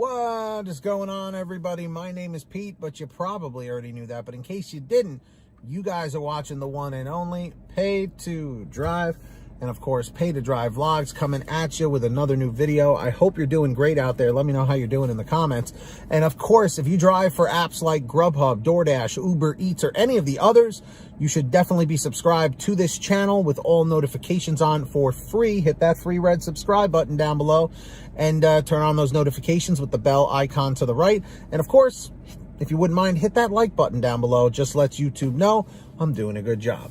What is going on, everybody? My name is Pete, but you probably already knew that. But in case you didn't, you guys are watching the one and only Pay to Drive. And of course, Pay to Drive Vlogs coming at you with another new video. I hope you're doing great out there. Let me know how you're doing in the comments. And of course, if you drive for apps like GrubHub, DoorDash, Uber Eats, or any of the others, you should definitely be subscribed to this channel with all notifications on for free. Hit that free red subscribe button down below and turn on those notifications with the bell icon to the right. And of course, if you wouldn't mind, hit that like button down below. Just lets YouTube know I'm doing a good job.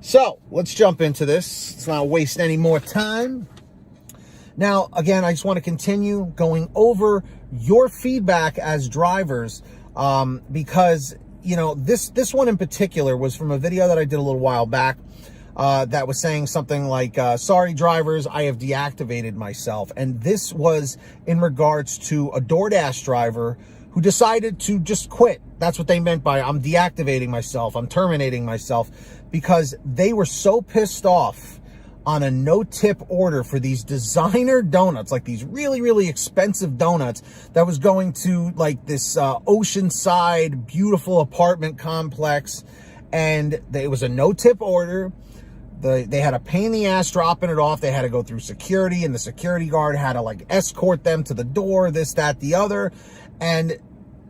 So let's jump into this. Let's not waste any more time. Now, again, I just want to continue going over your feedback as drivers because, you know, this one in particular was from a video that I did a little while back that was saying something like, sorry, drivers, I have deactivated myself. And this was in regards to a DoorDash driver who decided to just quit. That's what they meant by I'm deactivating myself, I'm terminating myself, because they were so pissed off on a no-tip order for these designer donuts, like these really, really expensive donuts that was going to like this oceanside, beautiful apartment complex. And it was a no-tip order. They had a pain in the ass dropping it off. They had to go through security, and the security guard had to like escort them to the door, this, that, the other. And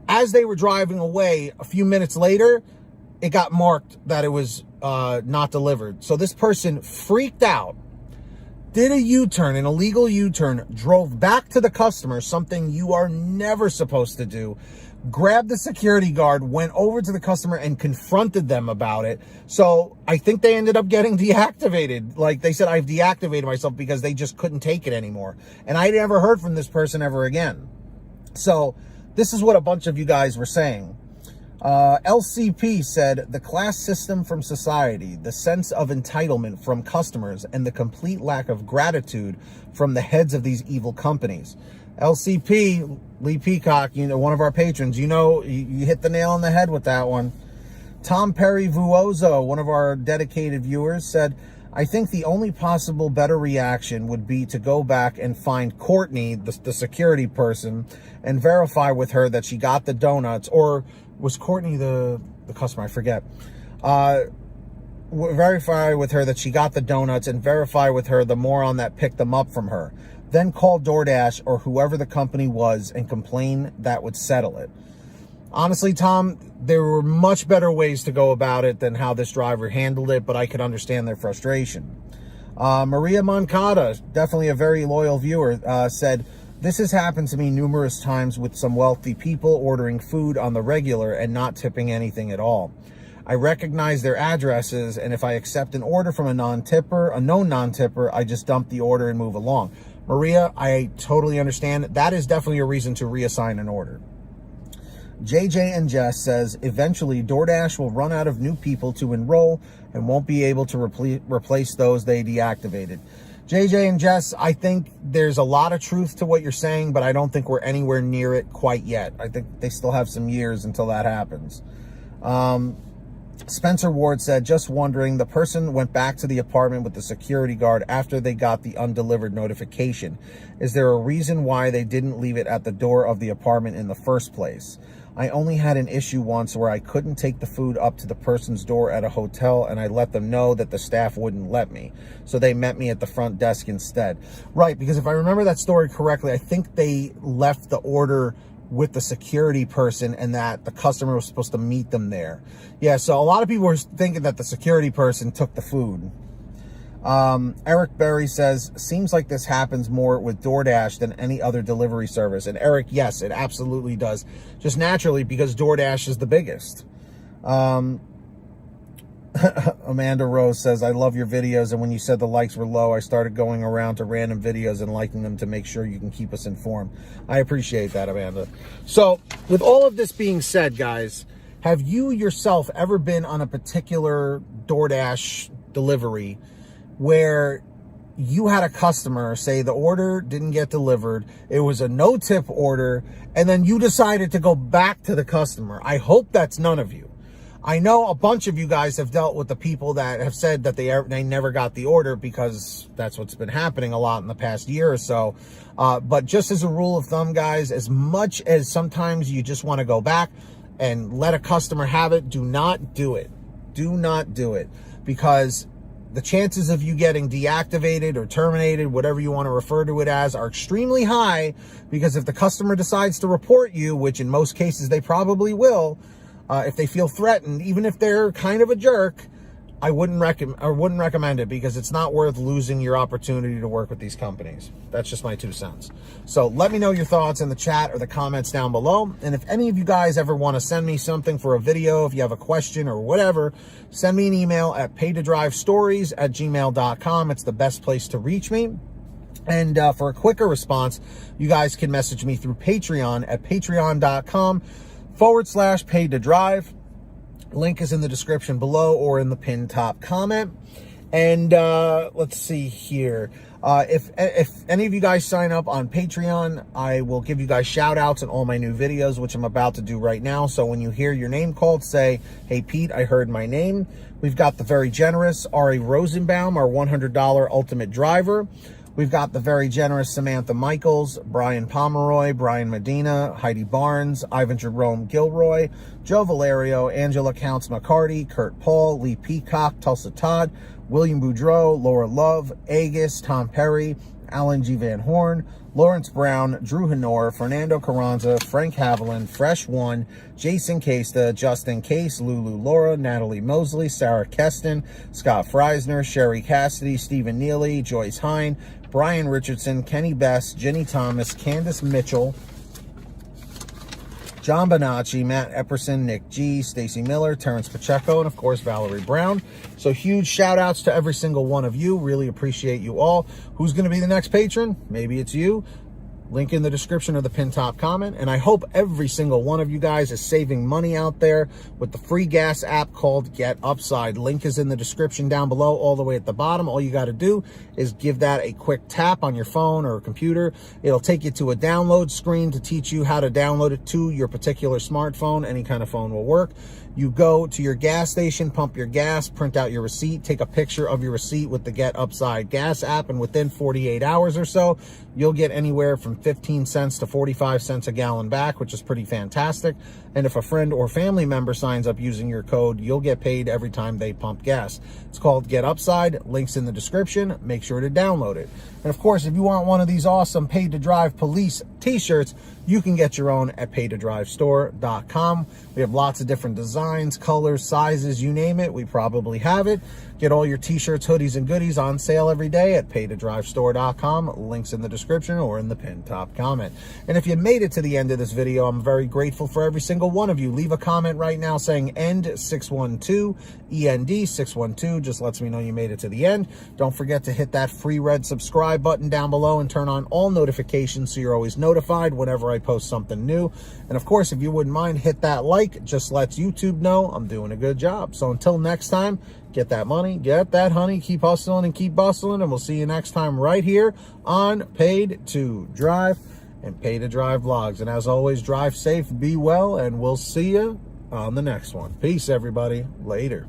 as they were driving away, a few minutes later, it got marked that it was not delivered. So this person freaked out, did a U-turn, an illegal U-turn, drove back to the customer, something you are never supposed to do, grabbed the security guard, went over to the customer and confronted them about it. So I think they ended up getting deactivated. Like they said, I've deactivated myself because they just couldn't take it anymore. And I never heard from this person ever again. So this is what a bunch of you guys were saying. LCP said, the class system from society, the sense of entitlement from customers, and the complete lack of gratitude from the heads of these evil companies. LCP, Lee Peacock, you know, one of our patrons, you know, you hit the nail on the head with that one. Tom Perry Vuozo, one of our dedicated viewers, said, I think the only possible better reaction would be to go back and find Courtney, the security person, and verify with her that she got the donuts, or was Courtney the customer? I forget. Verify with her that she got the donuts and verify with her the moron that picked them up from her. Then call DoorDash or whoever the company was and complain. That would settle it. Honestly, Tom, there were much better ways to go about it than how this driver handled it, but I could understand their frustration. Maria Moncada, definitely a very loyal viewer, said, this has happened to me numerous times with some wealthy people ordering food on the regular and not tipping anything at all. I recognize their addresses, and if I accept an order from a non-tipper, a known non-tipper, I just dump the order and move along. Maria, I totally understand. That is definitely a reason to reassign an order. JJ and Jess says, eventually DoorDash will run out of new people to enroll and won't be able to replace those they deactivated. JJ and Jess, I think there's a lot of truth to what you're saying, but I don't think we're anywhere near it quite yet. I think they still have some years until that happens. Spencer Ward said, just wondering, the person went back to the apartment with the security guard after they got the undelivered notification. Is there a reason why they didn't leave it at the door of the apartment in the first place? I only had an issue once where I couldn't take the food up to the person's door at a hotel, and I let them know that the staff wouldn't let me. So they met me at the front desk instead. Right, because if I remember that story correctly, I think they left the order with the security person and that the customer was supposed to meet them there. Yeah, so a lot of people were thinking that the security person took the food. Eric Berry says, seems like this happens more with DoorDash than any other delivery service. And Eric, yes, it absolutely does. Just naturally, because DoorDash is the biggest. Amanda Rose says, I love your videos, and when you said the likes were low, I started going around to random videos and liking them to make sure you can keep us informed. I appreciate that, Amanda. So with all of this being said, guys, have you yourself ever been on a particular DoorDash delivery where you had a customer say the order didn't get delivered, it was a no-tip order, and then you decided to go back to the customer? I hope that's none of you. I know a bunch of you guys have dealt with the people that have said that they never got the order, because that's what's been happening a lot in the past year or so. But just as a rule of thumb, guys, as much as sometimes you just want to go back and let a customer have it, do not do it. Do not do it, because the chances of you getting deactivated or terminated, whatever you want to refer to it as, are extremely high, because if the customer decides to report you, which in most cases they probably will, if they feel threatened, even if they're kind of a jerk, I wouldn't recommend it, because it's not worth losing your opportunity to work with these companies. That's just my 2 cents. So let me know your thoughts in the chat or the comments down below. And if any of you guys ever want to send me something for a video, if you have a question or whatever, send me an email at paytodrivestories@gmail.com. It's the best place to reach me. And for a quicker response, you guys can message me through Patreon at patreon.com/paytodrive. Link is in the description below or in the pinned top comment. And let's see here. If any of you guys sign up on Patreon, I will give you guys shout outs in all my new videos, which I'm about to do right now. So when you hear your name called, say, "Hey Pete, I heard my name." We've got the very generous Ari Rosenbaum, our $100 ultimate driver. We've got the very generous Samantha Michaels, Brian Pomeroy, Brian Medina, Heidi Barnes, Ivan Jerome Gilroy, Joe Valerio, Angela Counts McCarty, Kurt Paul, Lee Peacock, Tulsa Todd, William Boudreau, Laura Love, Agus, Tom Perry, Alan G. Van Horn, Lawrence Brown, Drew Honor, Fernando Carranza, Frank Haviland, Fresh One, Jason Casta, Justin Case, Lulu Laura, Natalie Mosley, Sarah Keston, Scott Freisner, Sherry Cassidy, Stephen Neely, Joyce Hine, Brian Richardson, Kenny Best, Jenny Thomas, Candace Mitchell, John Bonacci, Matt Epperson, Nick G, Stacy Miller, Terrence Pacheco, and of course Valerie Brown. So huge shout outs to every single one of you. Really appreciate you all. Who's going to be the next patron? Maybe it's you. Link in the description of the pinned top comment. And I hope every single one of you guys is saving money out there with the free gas app called Get Upside. Link is in the description down below, all the way at the bottom. All you got to do is give that a quick tap on your phone or computer. It'll take you to a download screen to teach you how to download it to your particular smartphone. Any kind of phone will work. You go to your gas station, pump your gas, print out your receipt, take a picture of your receipt with the Get Upside gas app, and within 48 hours or so, you'll get anywhere from 15 cents to 45 cents a gallon back, which is pretty fantastic. And if a friend or family member signs up using your code, you'll get paid every time they pump gas. It's called Get Upside. Links in the description. Make sure to download it. And of course, if you want one of these awesome Pay to Drive police t-shirts, you can get your own at paytodrivestore.com. We have lots of different designs, colors, sizes, you name it, we probably have it. Get all your t-shirts, hoodies, and goodies on sale every day at paytodrivestore.com. Links in the description or in the pinned top comment. And if you made it to the end of this video, I'm very grateful for every single one of you. Leave a comment right now saying END612, END612. Just lets me know you made it to the end. Don't forget to hit that free red subscribe button down below and turn on all notifications so you're always notified whenever I post something new. And of course, if you wouldn't mind, hit that like. Just lets YouTube know I'm doing a good job. So until next time, get that money, get that honey, keep hustling and keep bustling, and we'll see you next time right here on Paid to Drive and Pay to Drive Vlogs. And as always, drive safe, be well, and we'll see you on the next one. Peace, everybody. Later.